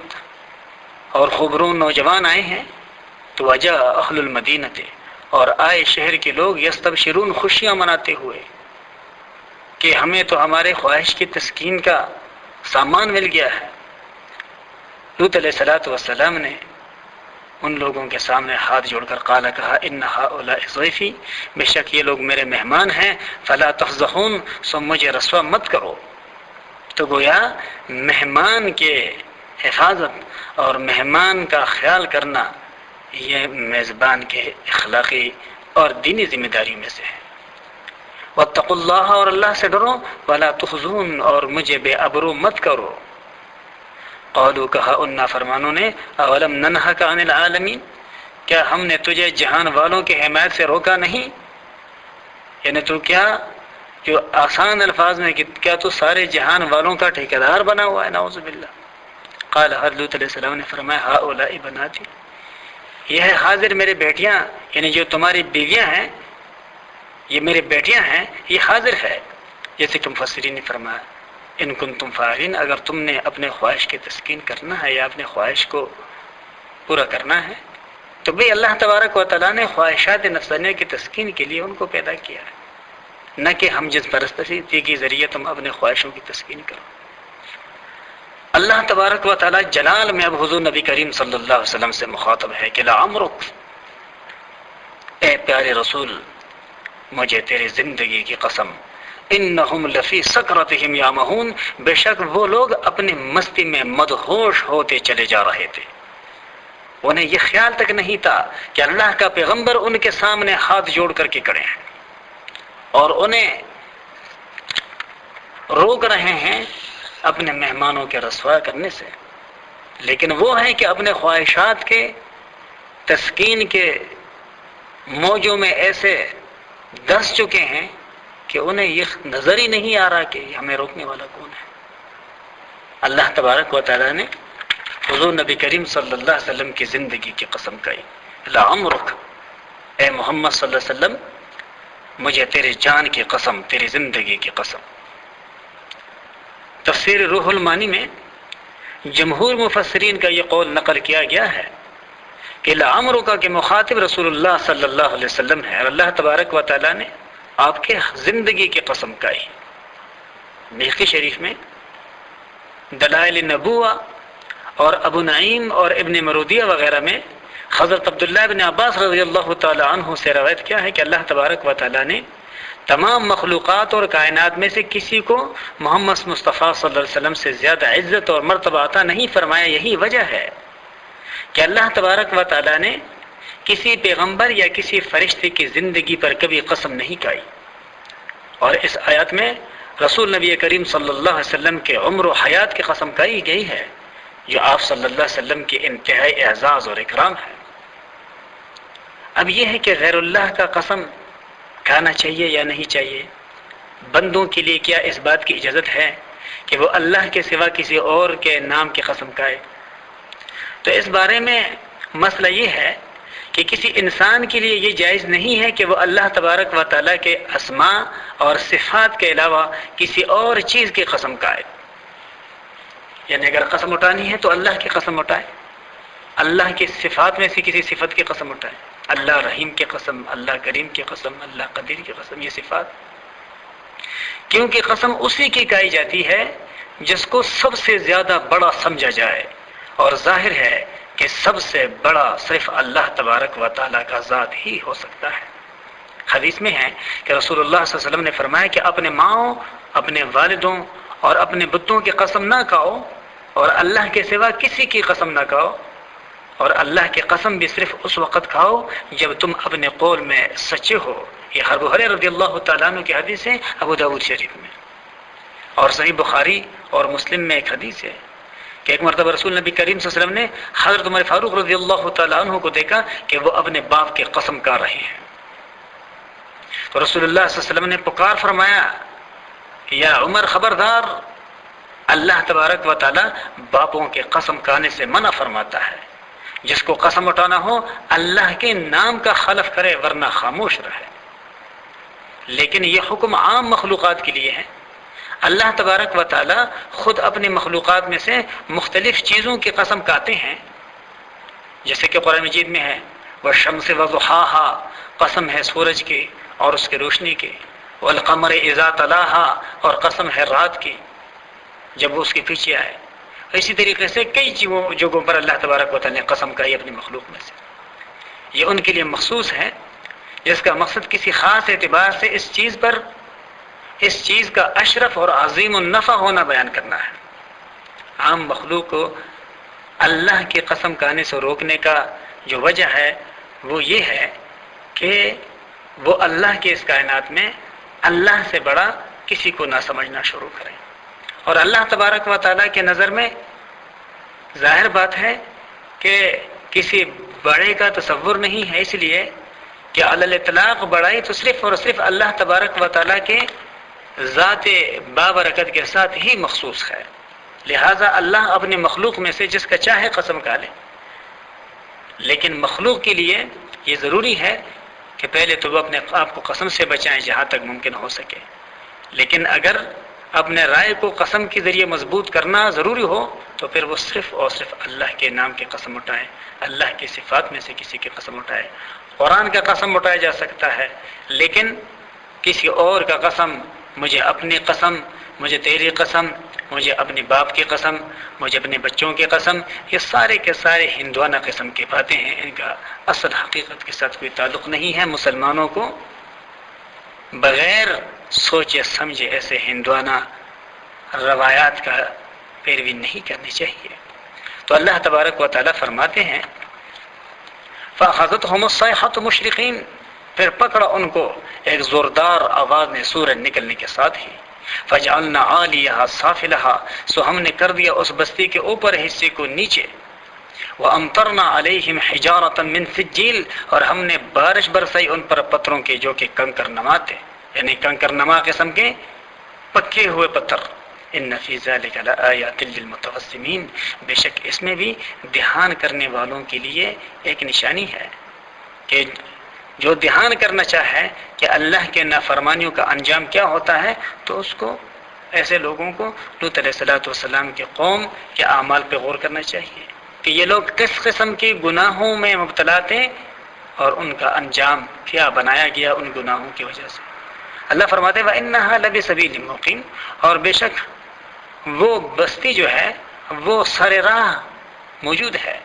اور خوبرون نوجوان آئے ہیں، تو وجاء اہل المدینہ، اور آئے شہر کے لوگ، یستبشرون، خوشیاں مناتے ہوئے کہ ہمیں تو ہمارے خواہش کی تسکین کا سامان مل گیا ہے۔ لوط علیہ السلام نے ان لوگوں کے سامنے ہاتھ جوڑ کر قال، کہا، ان ہؤلاء ضیفی، بے شک یہ لوگ میرے مہمان ہیں، فلا تفضحون، سو مجھے رسوا مت کرو۔ تو گویا مہمان کے حفاظت اور مہمان کا خیال کرنا یہ میزبان کے اخلاقی اور دینی ذمہ داری میں سے ہے۔ واتقوا اللہ، اور اللہ سے ڈرو، ولا تخزون، اور مجھے بے ابرو مت کرو۔ قالوا، کہا ان نافرمانوں نے، اولم ننہک عن العالمین، کیا ہم نے تجھے جہان والوں کی حمایت سے روکا نہیں؟ یعنی تو کیا، جو آسان الفاظ میں، کہ کیا تو سارے جہان والوں کا ٹھیکیدار بنا ہوا ہے؟ نعوذ باللہ۔ قال، لوط علیہ السلام نے فرمایا، ہؤلاء بناتی، یہ ہے حاضر میرے بیٹیاں، یعنی جو تمہاری بیویاں ہیں یہ میری بیٹیاں ہیں، یہ حاضر ہے، جیسے کہ مفسرین نے فرمایا، ان کنتم فاعلین، اگر تم نے اپنے خواہش کی تسکین کرنا ہے یا اپنے خواہش کو پورا کرنا ہے تو بھئی اللہ تبارک و تعالیٰ نے خواہشات نفسانیہ کی تسکین کے لیے ان کو پیدا کیا ہے، نہ کہ ہم جس پرستی کے ذریعے تم اپنے خواہشوں کی تسکین کرو۔ اللہ تبارک و تعالیٰ جلال میں اب حضور نبی کریم صلی اللہ علیہ وسلم سے مخاطب ہے کہ لعمرک، اے پیارے رسول، مجھے تیری زندگی کی قسم، انہم لفی سکرتہم یعمہون، بے شک وہ لوگ اپنی مستی میں مدہوش ہوتے چلے جا رہے تھے۔ انہیں یہ خیال تک نہیں تھا کہ اللہ کا پیغمبر ان کے سامنے ہاتھ جوڑ کر کے کھڑے ہیں اور انہیں روک رہے ہیں اپنے مہمانوں کے رسوا کرنے سے، لیکن وہ ہیں کہ اپنے خواہشات کے تسکین کے موجوں میں ایسے دس چکے ہیں کہ انہیں یہ نظر ہی نہیں آ رہا کہ ہمیں روکنے والا کون ہے۔ اللہ تبارک و تعالیٰ نے حضور نبی کریم صلی اللہ علیہ وسلم کی زندگی کی قسم کہی، لعمرک، اے محمد صلی اللہ علیہ وسلم، مجھے تیری جان کی قسم، تیری زندگی کی قسم۔ تفسیر روح المانی میں جمہور مفسرین کا یہ قول نقل کیا گیا ہے کہ لعمرک کے مخاطب رسول اللہ صلی اللہ علیہ وسلم ہے، اور اللہ تبارک و تعالیٰ نے آپ کے زندگی کی قسم کہی۔ بیہقی شریف میں دلائل نبوہ اور ابو نعیم اور ابن مرودیہ وغیرہ میں حضرت عبداللہ بن عباس رضی اللہ تعالی عنہ سے روایت کیا ہے کہ اللہ تبارک و تعالیٰ نے تمام مخلوقات اور کائنات میں سے کسی کو محمد مصطفیٰ صلی اللہ علیہ وسلم سے زیادہ عزت اور مرتبہ عطا نہیں فرمایا. یہی وجہ ہے کہ اللہ تبارک و تعالیٰ نے کسی پیغمبر یا کسی فرشتے کی زندگی پر کبھی قسم نہیں کھائی. اور اس آیت میں رسول نبی کریم صلی اللہ علیہ وسلم کے عمر و حیات کی قسم کھائی گئی ہے، جو آپ صلی اللہ علیہ وسلم کے انتہائی اعزاز اور اکرام ہے. اب یہ ہے کہ غیر اللہ کا قسم کھانا چاہیے یا نہیں چاہیے. بندوں کے لیے کیا اس بات کی اجازت ہے کہ وہ اللہ کے سوا کسی اور کے نام کی قسم کھائے؟ تو اس بارے میں مسئلہ یہ ہے کہ کسی انسان کے لیے یہ جائز نہیں ہے کہ وہ اللہ تبارک و تعالیٰ کے اسماء اور صفات کے علاوہ کسی اور چیز کی قسم کھائے. یعنی اگر قسم اٹھانی ہے تو اللہ کی قسم اٹھائے، اللہ کی صفات میں سے کسی صفت کی قسم اٹھائے. اللہ رحیم کی قسم، اللہ کریم کی قسم، اللہ قدیر کی قسم، یہ صفات. کیونکہ قسم اسی کی کھائی جاتی ہے جس کو سب سے زیادہ بڑا سمجھا جائے، اور ظاہر ہے کہ سب سے بڑا صرف اللہ تبارک و تعالیٰ کا ذات ہی ہو سکتا ہے. حدیث میں ہے کہ رسول اللہ صلی اللہ علیہ وسلم نے فرمایا کہ اپنے ماؤں، اپنے والدوں اور اپنے بتوں کی قسم نہ کھاؤ، اور اللہ کے سوا کسی کی قسم نہ کھاؤ، اور اللہ کی قسم بھی صرف اس وقت کھاؤ جب تم اپنے قول میں سچے ہو. یہ ابو ہریرہ رضی اللہ تعالیٰ عنہ کی حدیث ہے ابو داؤد شریف میں، اور صحیح بخاری اور مسلم میں ایک حدیث ہے کہ ایک مرتبہ رسول نبی کریم صلی اللہ علیہ وسلم نے حضرت عمر فاروق رضی اللہ تعالیٰ عنہ کو دیکھا کہ وہ اپنے باپ کی قسم کھا رہے ہیں. تو رسول اللہ صلی اللہ علیہ وسلم نے پکار فرمایا، یا عمر خبردار، اللہ تبارک و تعالیٰ باپوں کے قسم کھانے سے منع فرماتا ہے. جس کو قسم اٹھانا ہو اللہ کے نام کا خلف کرے ورنہ خاموش رہے. لیکن یہ حکم عام مخلوقات کے لیے ہے. اللہ تبارک و تعالیٰ خود اپنی مخلوقات میں سے مختلف چیزوں کی قسم کھاتے ہیں، جیسے کہ قرآن مجید میں ہے والشمس وضحاها، قسم ہے سورج کی اور اس کی روشنی کی، والقمر اذا تلاها، اور قسم ہے رات کی جب وہ اس کے پیچھے آئے. اسی طریقے سے کئی جگہوں پر اللہ تبارک و تعالیٰ نے قسم کھائی اپنی مخلوق میں سے. یہ ان کے لیے مخصوص ہے جس کا مقصد کسی خاص اعتبار سے اس چیز کا اشرف اور عظیم النفع ہونا بیان کرنا ہے. عام مخلوق کو اللہ کی قسم کھانے سے روکنے کا جو وجہ ہے وہ یہ ہے کہ وہ اللہ کے اس کائنات میں اللہ سے بڑا کسی کو نہ سمجھنا شروع کریں. اور اللہ تبارک و تعالیٰ کے نظر میں ظاہر بات ہے کہ کسی بڑے کا تصور نہیں ہے، اس لیے کہ علی الاطلاق بڑائی تو صرف اور صرف اللہ تبارک و تعالیٰ کے ذات بابرکت کے ساتھ ہی مخصوص ہے. لہذا اللہ اپنے مخلوق میں سے جس کا چاہے قسم کھا لے. لیکن مخلوق کے لیے یہ ضروری ہے کہ پہلے تو وہ اپنے آپ کو قسم سے بچائیں جہاں تک ممکن ہو سکے. لیکن اگر اپنے رائے کو قسم کے ذریعے مضبوط کرنا ضروری ہو تو پھر وہ صرف اور صرف اللہ کے نام کی قسم اٹھائے، اللہ کی صفات میں سے کسی کی قسم اٹھائے. قرآن کا قسم اٹھایا جا سکتا ہے، لیکن کسی اور کا قسم، مجھے اپنی قسم، مجھے تیری قسم، مجھے اپنے باپ کی قسم، مجھے اپنے بچوں کی قسم، یہ سارے کے سارے ہندوانہ قسم کی باتیں ہیں. ان کا اصل حقیقت کے ساتھ کوئی تعلق نہیں ہے. مسلمانوں کو بغیر سوچے سمجھے ایسے ہندوانہ روایات کا پیروی نہیں کرنی چاہیے. تو اللہ تبارک و تعالیٰ فرماتے ہیں فَأَخَذَتْهُمُ الصَّيْحَةُ مُشْرِقِينَ، پھر پکڑا ان کو ایک زوردار آواز نے سورج نکلنے کے ساتھ ہی. فَجْعَلْنَا عَالِيَهَا سَافِلَهَا، سو ہم نے کر دیا اس بستی کے اوپر حصے کو نیچے. وَأَمْطَرْنَا عَلَيْهِمْ حِجَارَةً مِّن سِجِّيلٍ، اور ہم نے بارش برسائی ان پر پتھروں کے جو کہ کنکر نما تھے، یعنی کنکر نما قسم کے پکے ہوئے پتھر. ان فی ذلک لآیات للمتوسمین، بے شک اس میں بھی دھیان کرنے والوں کے لیے ایک نشانی ہے کہ جو دھیان کرنا چاہے کہ اللہ کے نافرمانیوں کا انجام کیا ہوتا ہے تو اس کو، ایسے لوگوں کو لوط علیہ السلام کے قوم کے اعمال پہ غور کرنا چاہیے کہ یہ لوگ کس قسم کے گناہوں میں مبتلا تھے اور ان کا انجام کیا بنایا گیا ان گناہوں کی وجہ سے. اللہ فرماتے وَإِنَّهَا لَبِسَبِيلٍ مُقِيمٍ، اور بے شک وہ بستی جو ہے وہ سر راہ موجود ہے،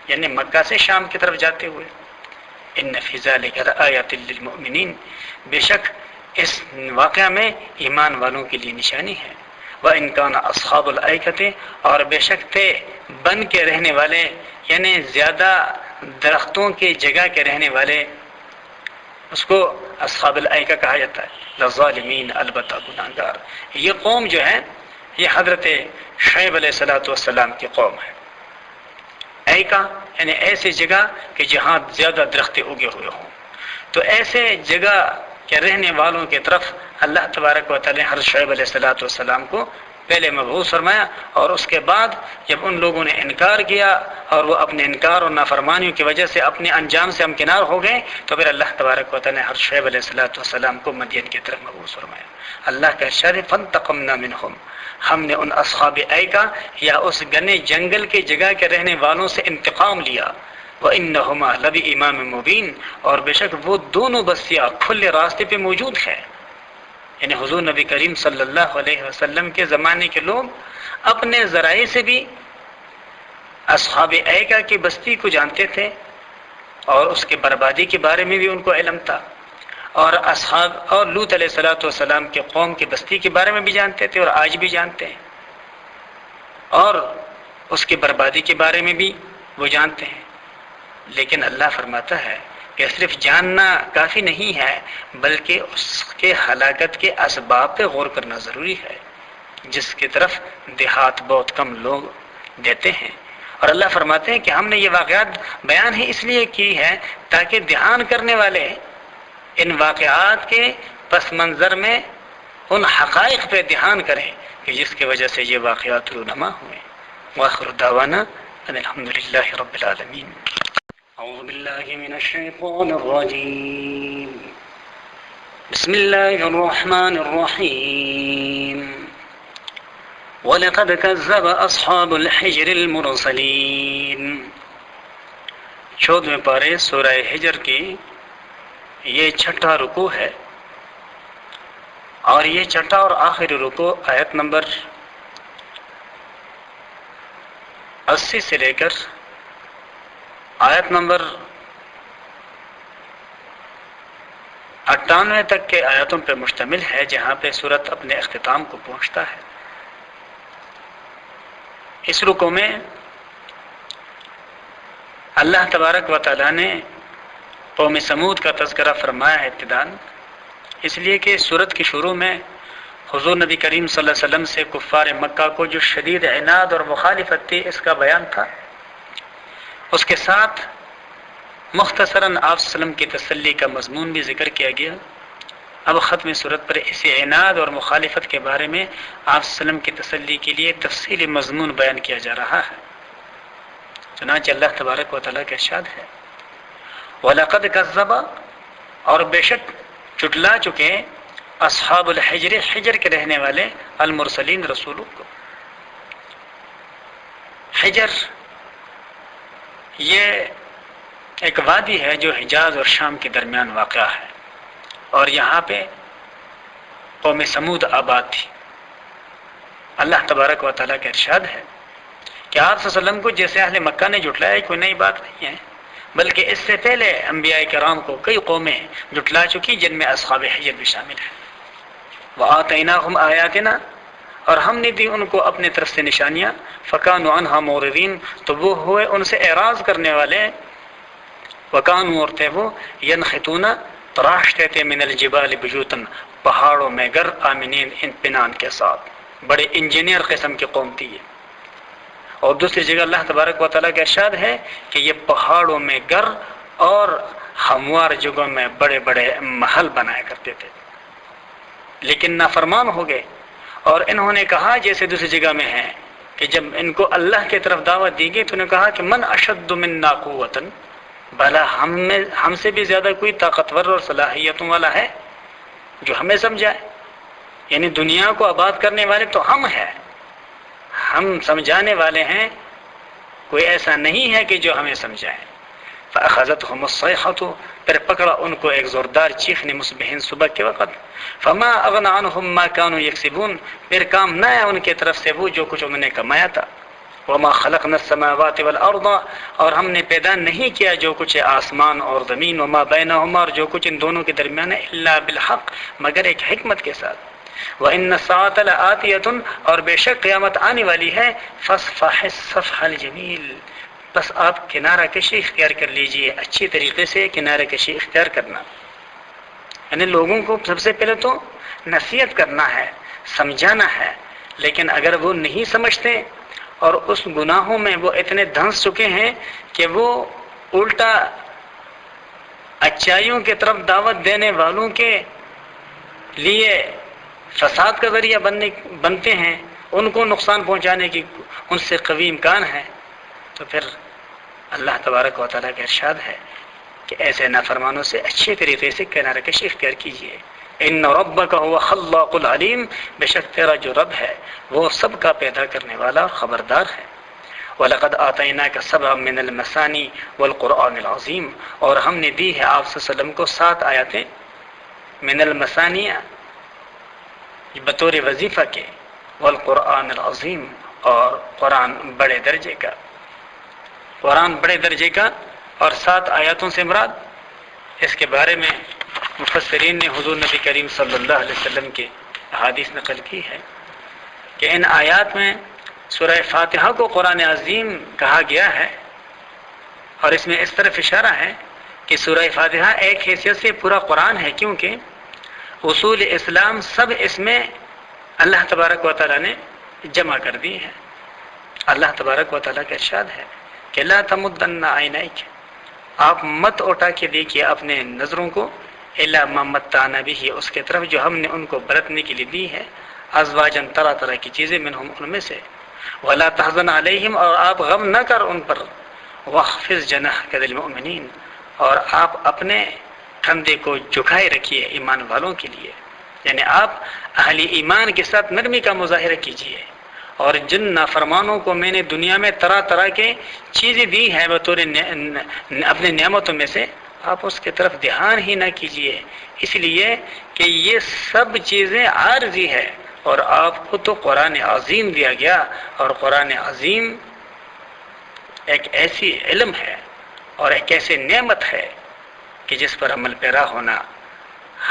یعنی مکہ سے شام کی طرف جاتے ہوئے. ان فی ذلک لآیات للمؤمنین، بے شک اس واقعہ میں ایمان والوں کے لیے نشانی ہے۔ وَإِنْ كَانَ أَصْحَابُ الْأَيْكَةِ، اور بے شک تھے بن کے رہنے والے، یعنی زیادہ درختوں کی جگہ کے رہنے والے، اس کو اصحاب الایکہ کہا جاتا ہے، لظالمین، البتہ گناہگار۔ یہ قوم جو ہے یہ حضرت شعیب علیہ السلام کی قوم ہے۔ ایکا یعنی ایسی جگہ کہ جہاں زیادہ درخت اگے ہوئے ہوں، تو ایسے جگہ کے رہنے والوں کی طرف اللہ تبارک و تعالی حضرت شعیب علیہ السلام کو پہلے مبعوث فرمایا، اور اس کے بعد جب ان لوگوں نے انکار کیا اور وہ اپنے انکار اور نافرمانیوں کی وجہ سے اپنے انجام سے ہمکنار ہو گئے، تو پھر اللہ تبارک و تعالی نے حضرت شعیب علیہ السلام کو مدین کی طرف مبعوث فرمایا۔ اللہ کا ارشاد ہے فانتقمنا منہم، ہم نے ان اصحاب ایکا یا اس گنے جنگل کی جگہ کے رہنے والوں سے انتقام لیا۔ وَإِنَّهُمَا لَبِإِمَامٍ مُبِينٍ، اور بے شک وہ دونوں بستیاں کھلے راستے پہ موجود ہیں۔ یعنی حضور نبی کریم صلی اللہ علیہ وسلم کے زمانے کے لوگ اپنے ذرائع سے بھی اصحاب ایکا کی بستی کو جانتے تھے، اور اس کے بربادی کے بارے میں بھی ان کو علم تھا، اور اصحاب اور لوط علیہ السلام کے قوم کی بستی کے بارے میں بھی جانتے تھے، اور آج بھی جانتے ہیں، اور اس کی بربادی کے بارے میں بھی وہ جانتے ہیں۔ لیکن اللہ فرماتا ہے کہ صرف جاننا کافی نہیں ہے، بلکہ اس کے ہلاکت کے اسباب پہ غور کرنا ضروری ہے، جس کی طرف دیہات بہت کم لوگ دیتے ہیں۔ اور اللہ فرماتے ہیں کہ ہم نے یہ واقعات بیان ہی اس لیے کی ہے تاکہ دھیان کرنے والے ان واقعات کے پس منظر میں ان حقائق پہ دھیان کریں کہ جس کی وجہ سے یہ واقعات رونما ہوئے۔ وآخر دعوانا ان الحمدللہ رب العالمین۔ اعوذ باللہ من الشیطان الرجیم، بسم اللہ الرحمن الرحیم۔ وَلَقَدْ كَذَّبَ أَصْحَابُ الْحِجْرِ الْمُرْسَلِينَ، 14ویں پارے سورہ حجر کی یہ چھٹا رکوع ہے، اور یہ چھٹا اور آخری رکوع آیت نمبر 80 سے لے کر آیت نمبر 98 تک کے آیاتوں پر مشتمل ہے، جہاں پہ سورت اپنے اختتام کو پہنچتا ہے۔ اس رکوع میں اللہ تبارک و تعالی نے قوم سمود کا تذکرہ فرمایا ہے ابتداً، اس لیے کہ سورت کی شروع میں حضور نبی کریم صلی اللہ علیہ وسلم سے کفار مکہ کو جو شدید عناد اور مخالفت تھی اس کا بیان تھا، اس کے ساتھ مختصراً آپ صلی اللہ علیہ وسلم کی تسلی کا مضمون بھی ذکر کیا گیا۔ اب ختم صورت پر اسی عناد اور مخالفت کے بارے میں آپ صلی اللہ علیہ وسلم کی تسلی کے لیے تفصیلی مضمون بیان کیا جا رہا ہے۔ چنانچہ اللہ تبارک و تعالیٰ کا ارشاد ہے وَلَقَدْ كَذَّبَ، اور بے شک جھٹلا چکے اصحاب الحجر، حجر کے رہنے والے، المرسلین، رسولوں کو۔ حجر یہ ایک وادی ہے جو حجاز اور شام کے درمیان واقع ہے، اور یہاں پہ قوم سمود آباد تھی۔ اللہ تبارک و تعالیٰ کا ارشاد ہے کہ آپ صلی اللہ علیہ وسلم کو جیسے اہل مکہ نے جھٹلایا کوئی نئی بات نہیں ہے، بلکہ اس سے پہلے انبیاء کرام کو کئی قومیں جھٹلا چکی، جن میں اصحاب حجر بھی شامل ہیں۔ وَآتَيْنَاهُمْ آيَاتِنَا، اور ہم نے دی ان کو اپنے طرف سے نشانیاں، فَكَانُوا عَنْهَا مُعْرِضِينَ، تو وہ ہوئے ان سے اعراض کرنے والے، وَكَانُوا، اور تھے وہ، يَنْحِتُونَ، تراشتے تھے، مِنَ الْجِبَالِ بُيُوتًا، پہاڑوں میں گھر، آمنین، اطمینان کے ساتھ۔ بڑے انجینئر قسم کی قوم تھی یہ۔ اور دوسری جگہ اللہ تبارک و تعالیٰ کا ارشاد ہے کہ یہ پہاڑوں میں گھر اور ہموار جگہوں میں بڑے بڑے محل بنایا کرتے تھے، لیکن نافرمان ہو گئے، اور انہوں نے کہا جیسے دوسری جگہ میں ہے کہ جب ان کو اللہ کی طرف دعوت دی گئی تو انہوں نے کہا کہ من اشد منا قوتاً، بھلا ہم سے بھی زیادہ کوئی طاقتور اور صلاحیتوں والا ہے جو ہمیں سمجھائے؟ یعنی دنیا کو آباد کرنے والے تو ہم ہیں، ہم سمجھانے والے ہیں، کوئی ایسا نہیں ہے کہ جو ہمیں سمجھائے۔ فَأَخَذَتْهُمُ الصَّيْحَةُ، پھر پکڑا ان کو ایک زوردار چیخ نے، مصبحین، صبح کے وقت۔ فَمَا أَغْنَى عَنْهُمْ مَا كَانُوا يَكْسِبُونَ، پھر کام نہ آیا ان کی طرف سے وہ جو کچھ انہوں نے کمایا تھا۔ وما خلقنا السماوات والارض، اور ہم نے پیدا نہیں کیا جو کچھ ہے آسمان اور زمین، وما بینہما، اور جو کچھ ان دونوں کے درمیان ہے، الا بالحق، مگر ایک حکمت کے ساتھ، وان الساعۃ لآتیۃ، اور بے شک قیامت آنے والی ہے، فاصفح الصفح الجمیل، بس آپ کنارہ کشی اختیار کر لیجئے، اچھی طریقے سے کنارہ کشی اختیار کرنا، یعنی لوگوں کو سب سے پہلے تو نصیحت کرنا ہے، سمجھانا ہے، لیکن اگر وہ نہیں سمجھتے اور اس گناہوں میں وہ اتنے دھنس چکے ہیں کہ وہ الٹا اچائیوں کی طرف دعوت دینے والوں کے لیے فساد کا ذریعہ بنتے ہیں، ان کو نقصان پہنچانے کی ان سے قوی امکان ہے، تو پھر اللہ تبارک و تعالیٰ کا ارشاد ہے کہ ایسے نافرمانوں سے اچھے طریقے سے کنارہ کشی اختیار کیجیے۔ ان ربک هو خلاق العلیم، بے شک تیرا جو رب ہے وہ سب کا پیدا کرنے والا خبردار ہے۔ وَلَقَدْ آتَيْنَاكَ سَبْعًا مِّنَ الْمَثَانِي وَالْقُرْآنِ الْعَظِيمِ، اور ہم نے دی ہے آپ صلی اللہ علیہ وسلم کو 7 آیاتیں من المثانی بطور وظیفہ کے، والقرآن العظیم، اور قرآن بڑے درجے کا، قرآن بڑے درجے کا، اور 7 آیاتوں سے مراد، اس کے بارے میں مفسرین نے حضور نبی کریم صلی اللہ علیہ وسلم کے احادیث نقل کی ہے کہ ان آیات میں سورہ فاتحہ کو قرآن عظیم کہا گیا ہے، اور اس میں اس طرف اشارہ ہے کہ سورہ فاتحہ ایک حیثیت سے پورا قرآن ہے، کیونکہ اصول اسلام سب اس میں اللہ تبارک و تعالیٰ نے جمع کر دی ہے۔ اللہ تبارک و تعالیٰ کا ارشاد ہے کہ لا تمدن عینیک، آپ مت اٹھا کے دیکھیے اپنے نظروں کو، الا ما متعنا به، اس کے طرف جو ہم نے ان کو برتنے کے لیے دی ہے، ازواجن طرح طرح کی چیزیں، منہم ان میں سے، ولا تحزن علیہم، اور آپ غم نہ کر ان پر، واخفض جناحک للمؤمنین، اور آپ اپنے کندھے کو جھکائے رکھیے ایمان والوں کے لیے، یعنی آپ اہل ایمان کے ساتھ نرمی کا مظاہرہ کیجیے، اور جن نافرمانوں کو میں نے دنیا میں طرح طرح کے چیزیں دی ہیں بطور اپنے نعمتوں میں سے، آپ اس کی طرف دھیان ہی نہ کیجیے، اس لیے کہ یہ سب چیزیں عارضی ہے، اور آپ کو تو قرآن عظیم دیا گیا، اور قرآن عظیم ایک ایسی علم ہے اور ایک ایسی نعمت ہے کہ جس پر عمل پیرا ہونا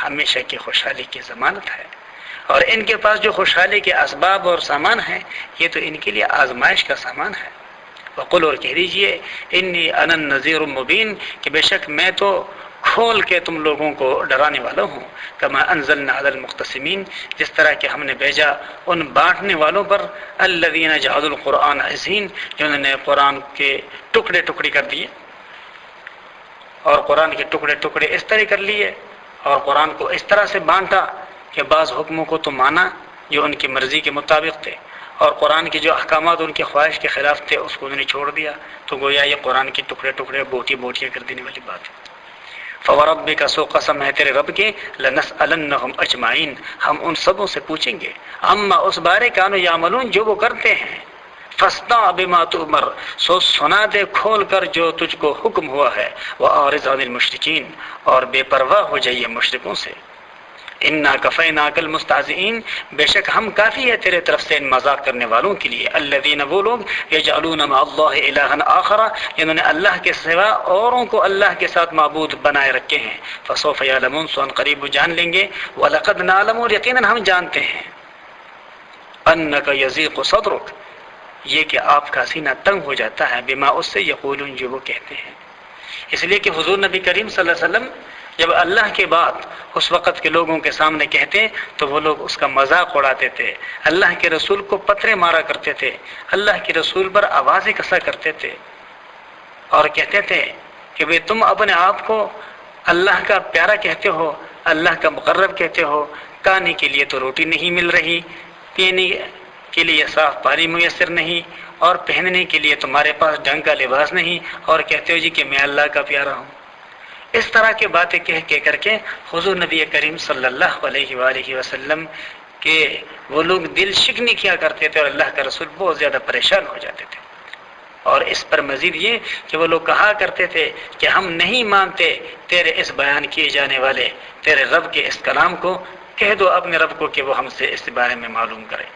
ہمیشہ کی خوشحالی کی ضمانت ہے، اور ان کے پاس جو خوشحالی کے اسباب اور سامان ہیں، یہ تو ان کے لیے آزمائش کا سامان ہے۔ وقل، اور کہہ دیجئے، انی انا النذیر المبین، کہ بے شک میں تو کھول کے تم لوگوں کو ڈرانے والا ہوں، کما انزلنا علی المقتسمین، جس طرح کہ ہم نے بھیجا ان بانٹنے والوں پر، الذین جعلوا القرآن عظیم، جنہوں نے قرآن کے ٹکڑے ٹکڑے کر دیے، اور قرآن کے ٹکڑے ٹکڑے اس طرح کر لیے، اور قرآن کو اس طرح سے بانٹا کہ بعض حکموں کو تو مانا جو ان کی مرضی کے مطابق تھے، اور قرآن کے جو احکامات ان کی خواہش کے خلاف تھے اس کو انہوں نے چھوڑ دیا، تو گویا یہ قرآن کے ٹکڑے ٹکڑے بوٹیاں کر دینے والی بات ہے۔ فوربک، سو قسم ہے تیرے رب کے، لنسألنہم اجمعین، ہم ان سبوں سے پوچھیں گے، اما اس بارے کانوا یعملون، جو وہ کرتے ہیں، فاصدع بما تؤمر، سو سنا دے کھول کر جو تجھ کو حکم ہوا ہے، واعرض عن المشرکین، اور بے پرواہ ہو جائیے مشرکوں سے، انا کفیناک المستہزئین، بے شک ہم کافی ہے تیرے طرف سے ان مذاق کرنے والوں کے لیے، الذین، وہ لوگ، یجعلون مع اللہ الہا آخر، جنہوں نے اللہ کے سوا اوروں کو اللہ کے ساتھ معبود بنائے رکھے ہیں، فسوف یعلمون، سو ان قریب وہ جان لیں گے، ولقد نعلم، اور یقیناً ہم جانتے ہیں، انک یضیق صدرک، یہ کہ آپ کا سینہ تنگ ہو جاتا ہے، بما، اس سے، یقولون، جو وہ کہتے ہیں، اس لیے کہ حضور نبی کریم صلی اللہ علیہ وسلم جب اللہ کے بات اس وقت کے لوگوں کے سامنے کہتے تو وہ لوگ اس کا مذاق اڑاتے تھے، اللہ کے رسول کو پتھرے مارا کرتے تھے، اللہ کے رسول پر آوازیں کسا کرتے تھے، اور کہتے تھے کہ بھئی تم اپنے آپ کو اللہ کا پیارا کہتے ہو، اللہ کا مقرب کہتے ہو، کھانے کے لیے تو روٹی نہیں مل رہی، پینے کے لیے صاف پانی میسر نہیں، اور پہننے کے لیے تمہارے پاس ڈھنگ کا لباس نہیں، اور کہتے ہو جی کہ میں اللہ کا پیارا ہوں۔ اس طرح کی باتیں کہہ کر کے حضور نبی کریم صلی اللہ علیہ وآلہ وسلم کے وہ لوگ دل شکنی کیا کرتے تھے، اور اللہ کا رسول بہت زیادہ پریشان ہو جاتے تھے، اور اس پر مزید یہ کہ وہ لوگ کہا کرتے تھے کہ ہم نہیں مانتے تیرے اس بیان کیے جانے والے تیرے رب کے اس کلام کو، کہہ دو اپنے رب کو کہ وہ ہم سے اس بارے میں معلوم کرے،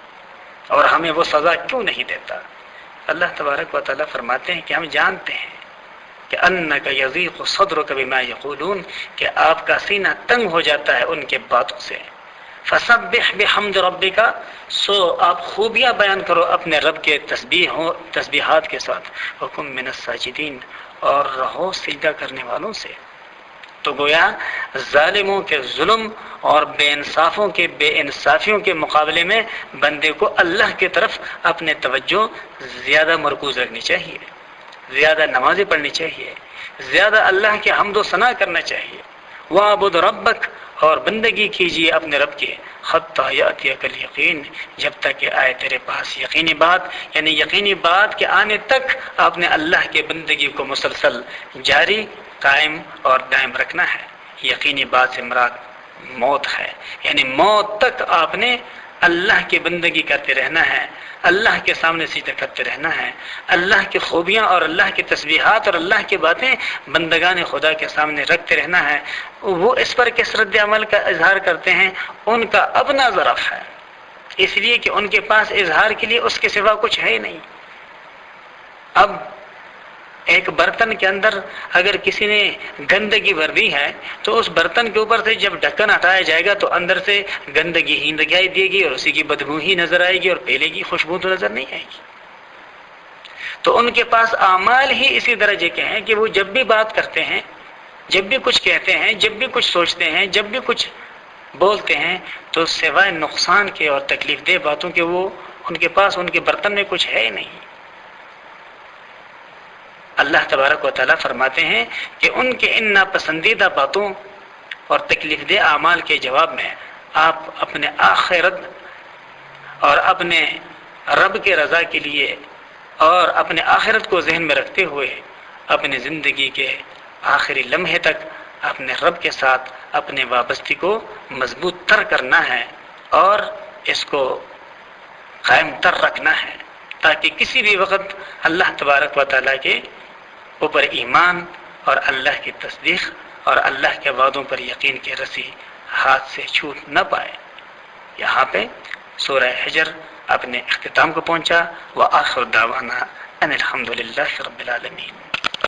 اور ہمیں وہ سزا کیوں نہیں دیتا۔ اللہ تبارک و تعالیٰ فرماتے ہیں کہ ہم جانتے ہیں کہ انک یضیق صدرک بما یقولون، کہ آپ کا سینہ تنگ ہو جاتا ہے ان کے باتوں سے. فسبح بحمد ربک، سو آپ خوبیاں بیان کرو اپنے رب کے تسبیحات کے ساتھ. وکن من الساجدین، اور رہو سجدہ کرنے والوں سے. تو گویا ظالموں کے ظلم اور بے انصافوں کے بے انصافیوں کے مقابلے میں بندے کو اللہ کی طرف اپنے توجہ زیادہ مرکوز رکھنی چاہیے، زیادہ نمازیں پڑھنی چاہیے، زیادہ اللہ کے حمد و ثنا کرنا چاہیے. وَاعْبُدْ رَبَّكَ، اور بندگی کیجیے اپنے رب کے. حَتَّى يَأْتِيَكَ الْيَقِينُ، جب تک کہ آئے تیرے پاس یقینی بات، یعنی یقینی بات کے آنے تک آپ نے اللہ کے بندگی کو مسلسل جاری، قائم اور دائم رکھنا ہے. یقینی بات سے مراد موت ہے، یعنی موت تک آپ نے اللہ کی بندگی کرتے رہنا ہے، اللہ کے سامنے سجدہ کرتے رہنا ہے، اللہ کی خوبیاں اور اللہ کی تسبیحات اور اللہ کی باتیں بندگان خدا کے سامنے رکھتے رہنا ہے. وہ اس پر کس رد عمل کا اظہار کرتے ہیں؟ ان کا اپنا ظرف ہے، اس لیے کہ ان کے پاس اظہار کے لیے اس کے سوا کچھ ہے ہی نہیں. اب ایک برتن کے اندر اگر کسی نے گندگی بھر دی ہے تو اس برتن کے اوپر سے جب ڈھکن ہٹایا جائے گا تو اندر سے گندگی ہی دکھائی دے گی اور اسی کی بدبو ہی نظر آئے گی اور پہلے کی خوشبو تو نظر نہیں آئے گی. تو ان کے پاس اعمال ہی اسی درجے کے ہیں کہ وہ جب بھی بات کرتے ہیں، جب بھی کچھ کہتے ہیں، جب بھی کچھ سوچتے ہیں، جب بھی کچھ بولتے ہیں تو سوائے نقصان کے اور تکلیف دہ باتوں کے وہ ان کے پاس ان کے برتن میں کچھ ہے نہیں. اللہ تبارک و تعالیٰ فرماتے ہیں کہ ان کے ان ناپسندیدہ باتوں اور تکلیف دہ اعمال کے جواب میں آپ اپنے آخرت اور اپنے رب کے رضا کے لیے اور اپنے آخرت کو ذہن میں رکھتے ہوئے اپنی زندگی کے آخری لمحے تک اپنے رب کے ساتھ اپنے وابستی کو مضبوط تر کرنا ہے اور اس کو قائم تر رکھنا ہے، تاکہ کسی بھی وقت اللہ تبارک و تعالیٰ کے اوپر ایمان اور اللہ کی تصدیق اور اللہ کے وعدوں پر یقین کی رسی ہاتھ سے چھوٹ نہ پائے. یہاں پہ سورہ حجر اپنے اختتام کو پہنچا. وآخر دعوانا ان الحمد للہ رب العالمین.